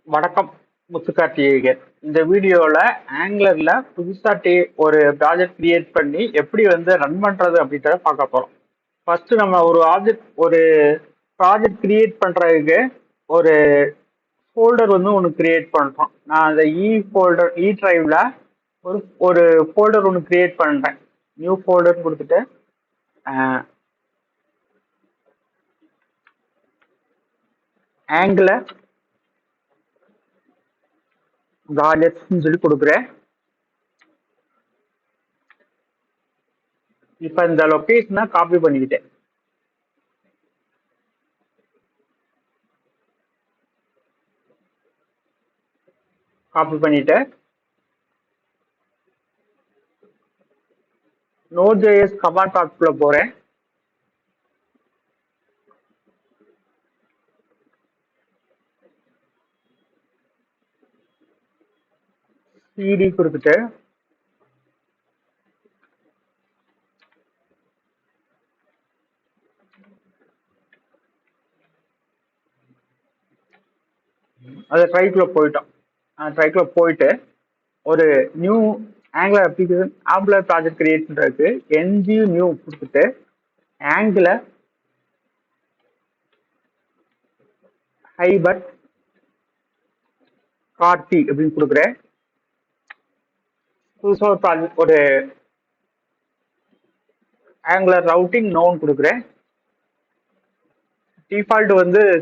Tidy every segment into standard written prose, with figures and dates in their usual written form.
வணக்கம் முத்துக்கார்த்திகேயன். இந்த வீடியோல ஆங்குலர்ல புதுசா ஒரு ப்ராஜெக்ட் கிரியேட் பண்ணி எப்படி ரன் பண்றது அப்படின்றத பார்க்க போறோம். ஃபர்ஸ்ட் நம்ம ஒரு ப்ராஜெக்ட் கிரியேட் பண்றதுக்கு ஒரு ஃபோல்டர் ஒன்று கிரியேட் பண்றோம். நான் அந்த இ டிரைவ்ல ஒரு ஒரு ஃபோல்டர் ஒன்று கிரியேட் பண்றேன். நியூ ஃபோல்டர் கொடுத்துட்டு ஆங்குலர் ப்ராஜெக்ட்ஸ்ன்னு சொல்லி கொடுக்குறேன். இப்ப இந்த லொகேஷனை காப்பி பண்ணிக்கிட்டேன். காப்பி பண்ணிட்டு Node.js கமாண்ட் ப்ராம்ப்ட்ல போறேன். cd கொடுத்துட்டு அது ட்ரைக்குள்ள போயிட்டோம். ட்ரைக்குள்ள போயிட்டு ஒரு நியூ ஆங்குலர் ப்ராஜெக்ட் கிரியேட் பண்றதுக்கு ng நியூ கொடுத்துட்டு ஆங்குலர் ஹைபர் கார்த்தி அப்படின்னு கொடுக்குறேன். புதுசாக ஒரு ப்ராஜெக்ட் ஒரு ஆங்குலர் ரவுட்டிங் நோன் கொடுக்குறேன். Default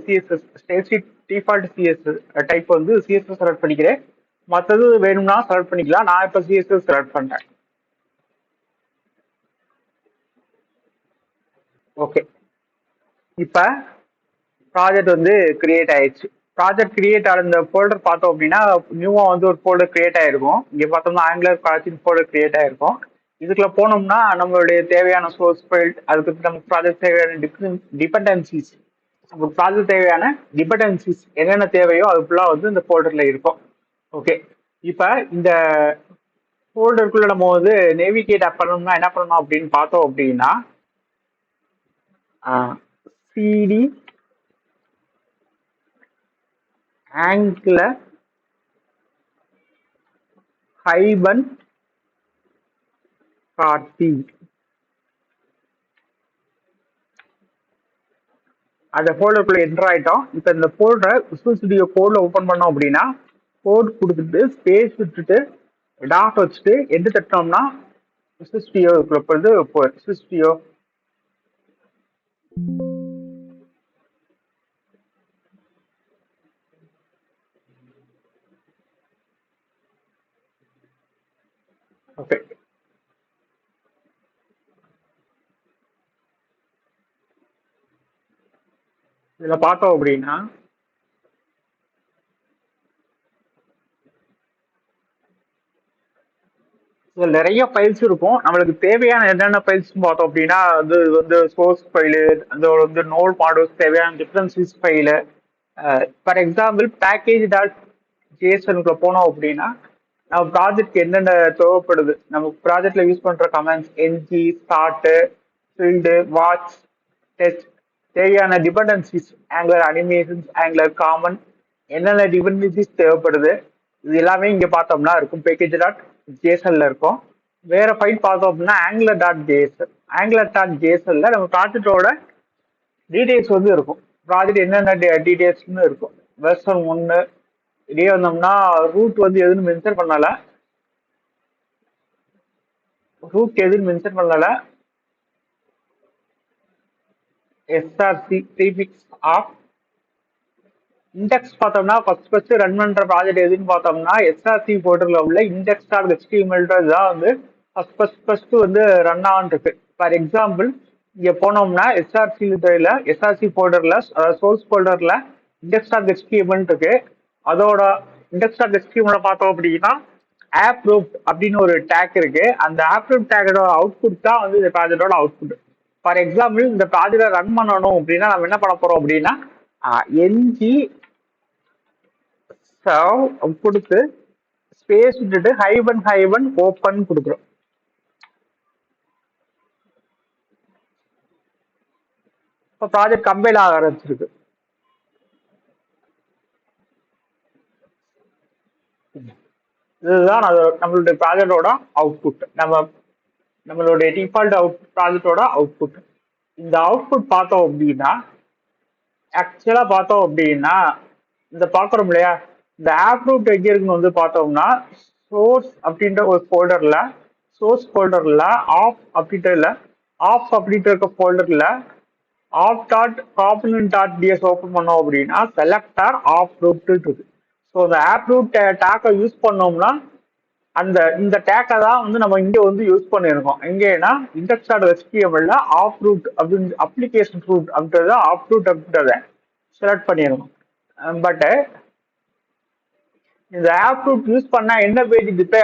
CSS stylesheet default CSS type CSS select பண்ணிக்கிறேன். மற்றது வேணும்னா செலக்ட் பண்ணிக்கலாம். நான் இப்போ சிஎஸ்எஸ் செலக்ட் பண்றேன். ஓகே, இப்போ ப்ராஜெக்ட் கிரியேட் ஆயிடுச்சு. ப்ராஜெக்ட் கிரியேட் ஆன இந்த ஃபோல்டர் பார்த்தோம் அப்படின்னா நியூவா ஒரு ஃபோல்டர் கிரியேட் ஆயிருக்கும். இங்க பார்த்தோம்னா ஆங்குலர் ப்ராஜெக்ட் ஃபோல்டர் கிரியேட் ஆயிருக்கும். இதுக்குள்ள போனோம்னா நம்மளுடைய தேவையான சோர்ஸ் ஃபைல், அதுக்கு நம்ம ப்ராஜெக்ட் தேவையான டிபெண்டன்சிஸ், நம்ம ப்ராஜெக்ட் தேவையான டிபெண்டன்சிஸ் என்னென்ன தேவையோ அது ஃபுல்லாக இந்த ஃபோல்டர்ல இருக்கும். ஓகே, இப்போ இந்த ஃபோல்டருக்குள்ள நம்ம நேவிகேட் பண்ணணும்னா என்ன பண்ணணும் அப்படின்னு பார்த்தோம் அப்படின்னா சிடி ஆங்குலர் ஹைபன் கார்த்தி அந்த ஃபோல்டருக்குள்ள என்டர் ஆயிட்டோம். இப்போ இந்த ஃபோல்டரை விசுவல் ஸ்டுடியோ கோட்ல ஓப்பன் பண்ணோம் அப்படின்னா கோட் கொடுத்துட்டு ஸ்பேஸ் விட்டுட்டு டாட் வச்சுட்டு எட்டு தட்டினோம்னா விசுவல் ஸ்டுடியோக்குள்ள விசுவல் ஸ்டுடியோ ஓகே, இதுல பார்த்தோம் அப்படின்னா இதுல நிறைய ஃபைல்ஸ் இருக்கும். நம்மளுக்கு தேவையான என்னென்ன ஃபைல்ஸ் பார்த்தோம் அப்படின்னா சோர்ஸ் ஃபைலு, அந்த நோட் மாடல்ஸ் தேவையான differences file. For example package dot ஜேசனுக்குள்ள போனோம் அப்படின்னா நம்ம ப்ராஜெக்ட் என்னென்ன தேவைப்படுது, நம்ம ப்ராஜெக்ட்ல யூஸ் பண்ற commands NG start build watch test, தேவையான dependencies Angular animations Angular common என்னென்ன டிபெண்டன்சிஸ் தேவைப்படுது இது எல்லாமே இங்க பார்த்தோம்னா இருக்கும். பேக்கேஜ் டாட் ஜேசன்ல இருக்கும். வேற ஃபைல் பார்த்தோம் அப்படின்னா Angular dot JSON. Angular dot ஜேசன்ல நம்ம ப்ராஜெக்டோட டீடைல்ஸ் இருக்கும். ப்ராஜெக்ட் என்னென்ன டீடைல்ஸ்னு இருக்கும். வெர்ஷன் 1 இதே வந்தோம்னா ரூட் எதுன்னு மென்ஷன் பண்ணல. ரூட் எதுன்னு மென்ஷன் பண்ணல. எஸ்ஆர்சி ப்ரீஃபிக்ஸ் ஆஃப் இண்டெக்ஸ் பார்த்தோம்னா ஃபர்ஸ்ட் ரன் பண்ற ப்ராஜெக்ட் எதுன்னு பார்த்தோம்னா எஸ்ஆர்சி போர்ட்டர்ல உள்ள இண்டெக்ஸ் டாட் ஹெச்டிஎம்எல் தான் ஃபர்ஸ்ட் ரன் ஆன் இருக்கு. ஃபார் எக்ஸாம்பிள் இங்க போனோம்னா எஸ்ஆர்சி போல்டர்ல சோர்ஸ் போல்டர்ல இண்டெக்ஸ் டாட் ஹெச்டிஎம்எல் இருக்கு. அதோட இண்டெக்ஸ் டாட் ஹெச்டிஎம்எல் பார்த்தோம் அப்படின்னா ஆப் ரூட் அப்படின்னு ஒரு டேக் இருக்கு. அந்த ஆப் ரூட் டேக்கோட அவுட்புட் தான் இந்த ப்ராஜெக்டோட அவுட்புட். ஃபார் எக்ஸாம்பிள் இந்த ப்ராஜெக்டை ரன் பண்ணணும் அப்படின்னா நம்ம என்ன பண்ண போறோம் அப்படின்னா என்ஜி சர்வ் கொடுத்து ஸ்பேஸ் விட்டுட்டு ஹைபன் ஹைபன் ஓப்பன் கொடுக்குறோம். இப்போ ப்ராஜெக்ட் கம்பைல் ஆக ஆரம்பிச்சிருக்கு. இதுதான் அது நம்மளுடைய ப்ராஜெக்டோட அவுட்புட். நம்மளுடைய டிஃபால்ட் ப்ராஜெக்டோட அவுட்புட். இந்த அவுட்புட் பார்த்தோம் அப்படின்னா, ஆக்சுவலா பார்த்தோம் அப்படின்னா, இந்த பார்க்குறோம் இல்லையா, இந்த ஆப் ரூட் எங்க இருக்குன்னு வந்து பார்த்தோம்னா, சோர்ஸ் அப்படின்ற ஒரு ஃபோல்டர்ல, சோர்ஸ் ஃபோல்டர்ல ஆஃப் அப்படின்ற இருக்க ஃபோல்டர்ல app dot component dot TS open பண்ணோம் அப்படின்னா செலக்டர் ஆஃப் ரூட் இருக்கு. ஸோ இந்த ஆப் ரூட் டேக்கை யூஸ் பண்ணோம்னா இந்த டேக்கை தான் வந்து நம்ம இங்க வந்து யூஸ் பண்ணியிருக்கோம். எங்கன்னா index dot HTML app root அப்படின்னு அப்ளிகேஷன் ரூட் அப்படின்றத ஆஃப் ரூட் அப்படின்றத செலக்ட் பண்ணியிருக்கோம். பட் இந்த ஆப் ரூட் யூஸ் பண்ணா என்ன பேஜ் டிஸ்பிளே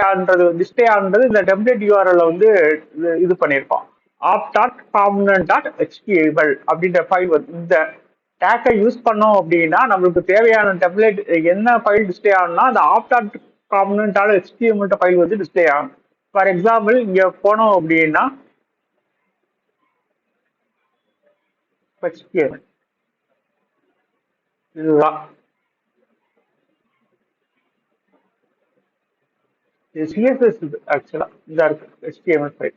ஆகுன்றது இந்த டெம்ப்ளேட் யூஆர்எல் வந்து இது பண்ணியிருக்கோம். App dot component dot HTML அப்படின்ற ஃபைல் வந்து இந்த டேக்கை யூஸ் பண்ணோம் அப்படின்னா நம்மளுக்கு தேவையான டெம்ப்ளேட் என்ன ஃபைல் டிஸ்பிளே ஆகணும்னா அந்த app dot component dot HTML file வந்து டிஸ்பிளே ஆகும். ஃபார் எக்ஸாம்பிள் இங்க போனோம் அப்படின்னா HTML இதுதான் சிஎஸ்எஸ். இது ஆக்சுவலா இந்த இருக்கு HTML ஃபைல்.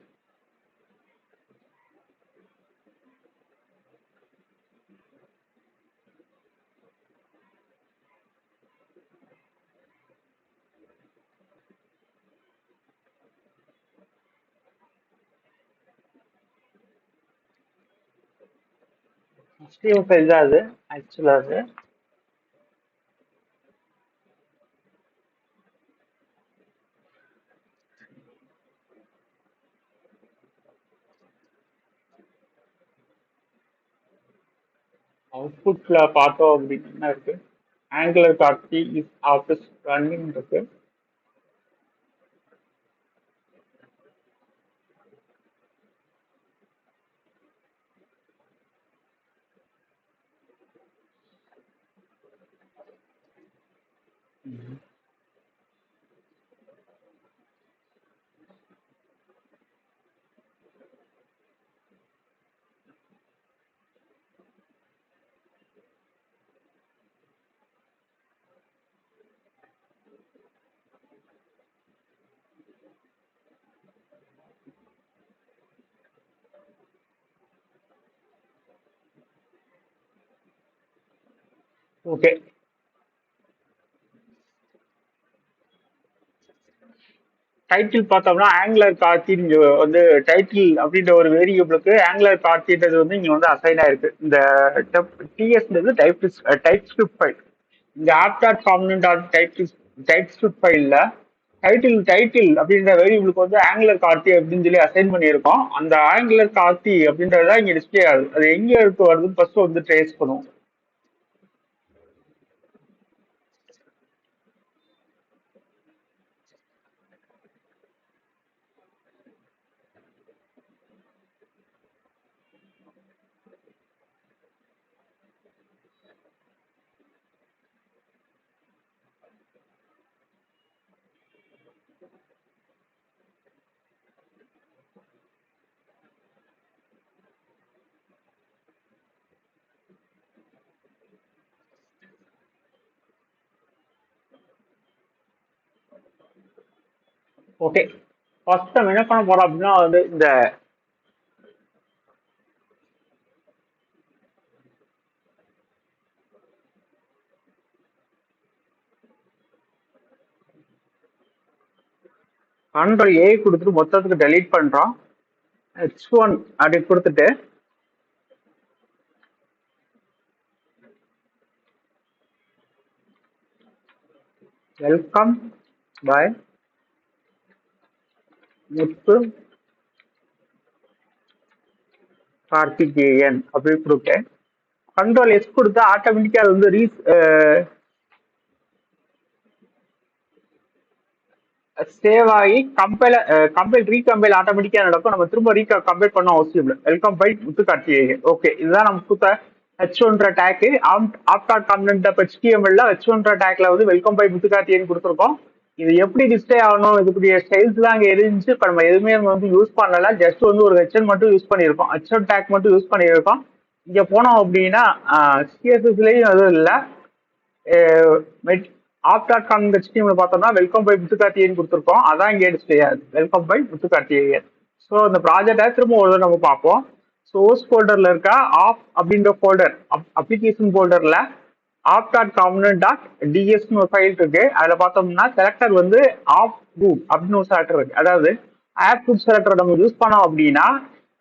HTML ஃபைல் தான் அது ஆக்சுவலா. அது அவுட்புட்ல பார்த்தோம் அப்படின்னு என்ன இருக்கு, Angular Karthi is office running இருக்கு. ஓகே, டைட்டில் பார்த்தோம்னா ஆங்குலர் கார்த்தி இங்க வந்து டைட்டில் அப்படின்ற ஒரு வேரியபிளுக்கு ஆங்குலர் கார்த்தின்றது வந்து இங்க வந்து அசைன் ஆயிருக்கு. இந்த டிஎஸ்ன்றது டைப் ஸ்கிரிப்ட் ஃபைல். இந்த app dot component dot TypeScript ஃபைல்ல டைட்டில் அப்படின்ற வேரியபிளுக்கு வந்து ஆங்குலர் கார்த்தி அப்படின்னு சொல்லி அசைன் பண்ணியிருக்கோம். அந்த ஆங்குலர் கார்த்தி அப்படின்றத இங்க டிஸ்பிளே ஆகுது. அது எங்க இருக்கு வருதுன்னு ஃபர்ஸ்ட் வந்து ட்ரேஸ் பண்ணுவோம். ஓகே, ஃபர்ஸ்ட் நம்ம என்ன பண்ண போறோம் அப்படின்னா வந்து இந்த கண்ட்ரோல் ஏ கொடுத்துட்டு மொத்தத்துக்கு டெலீட் பண்றோம். H1 அப்படி கொடுத்துட்டு வெல்கம் பை முத்து கார்த்திகேயன் அப்படி கொடுத்தேன். கண்ட்ரோல் எஸ் கொடுத்தா ஆட்டோமேட்டிக்கா அது வந்து சேவ் ஆகி ரீகம்பைல் ஆட்டோமேட்டிக்கா நடக்கும். நம்ம திரும்ப கம்பைல் பண்ண அவசியம் இல்லை. Welcome by Muthu Karthikeyan. Okay, இதுதான் நம்ம கொடுத்த H1 tag. App dot component HTML H1 டேக்ல வந்து வெல்கம் பை முத்து கார்த்திகேயன் கொடுத்துருக்கோம். இது எப்படி டிஸ்பிளே ஆகணும், இதுக்குரிய ஸ்டைல்ஸ் எல்லாம் அங்க இருந்துச்சு. இப்ப நம்ம எதுவுமே வந்து யூஸ் பண்ணல, ஜஸ்ட் வந்து ஒரு ஹெச்என் மட்டும் யூஸ் பண்ணியிருக்கோம், H1 டேக் மட்டும் யூஸ் பண்ணியிருக்கோம். இங்க போனோம் அப்படின்னா சிஎஸ்எஸ்லயும் அதுவும் இல்லை, ஆப் டாட் காம் ஹெச்டிஎம்ல பார்த்தோம்னா வெல்கம் பை முத்துக்கார்த்தியன் கொடுத்துருக்கோம். அதான் இங்கே டிஸ்பிளே ஆகுது, வெல்கம் பை முத்துக்கார்த்தியன். ஸோ இந்த ப்ராஜெக்டை திரும்ப ஒரு தடவை நம்ம பார்ப்போம். சோர்ஸ் ஃபோல்டர்ல இருக்க ஆப் அப்படின்ற ஃபோல்டர், அப்ளிகேஷன் ஃபோல்டர்ல ஆப் டாட் காம்பனன்ட் டாட் டிஎஸ்னு ஒரு ஃபைல் இருக்கு. அதுல பார்த்தோம்னா செலக்டர் வந்து ஆப் ரூட் அப்படின்னு ஒரு செலக்டர் இருக்கு. அதாவது ஆப் ரூட் செலக்டரை நம்ம யூஸ் பண்ணோம் அப்படின்னா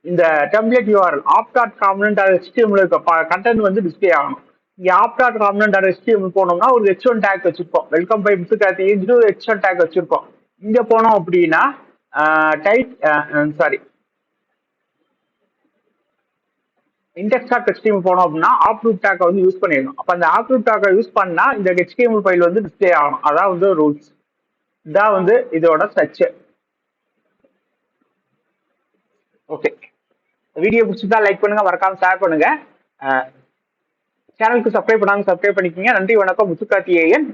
இந்த template URL app dot component dot ஹெச்டிஎம்ல இருக்க கண்டென்ட் வந்து டிஸ்பிளே ஆகணும். இங்க ஆப் டாட் காம்பனன்ட் டாட் ஹெச்டிஎம்ல போனோம்னா ஒரு H1 டேக் வச்சிருப்போம், வெல்கம் பை முத்துக்கார்த்தின்னு H1 டேக் வச்சிருப்போம். இங்க போனோம் அப்படின்னா type sorry index dot HTML போனோம் அப்படின்னா ஆப் ரூட் டேக்கை வந்து யூஸ் பண்ணிடணும். அப்போ அந்த ஆப் ரூட் டேக்கை யூஸ் பண்ணா இந்த ஹெச்டிஎம்எல் ஃபைல் வந்து டிஸ்பிளே ஆகணும். அதான் வந்து ரூல்ஸ். இதான் வந்து இதோட ஸ்ட்ரக்சர். ஓகே, வீடியோ பிடிச்சிருந்தா லைக் பண்ணுங்க, மறக்காம ஷேர் பண்ணுங்க. சேனலுக்கு சப்ஸ்கிரைப் பண்ணாங்க சப்ஸ்கிரைப் பண்ணிக்கோங்க. நன்றி, வணக்கம். முத்துக்கார்த்தியேயன்.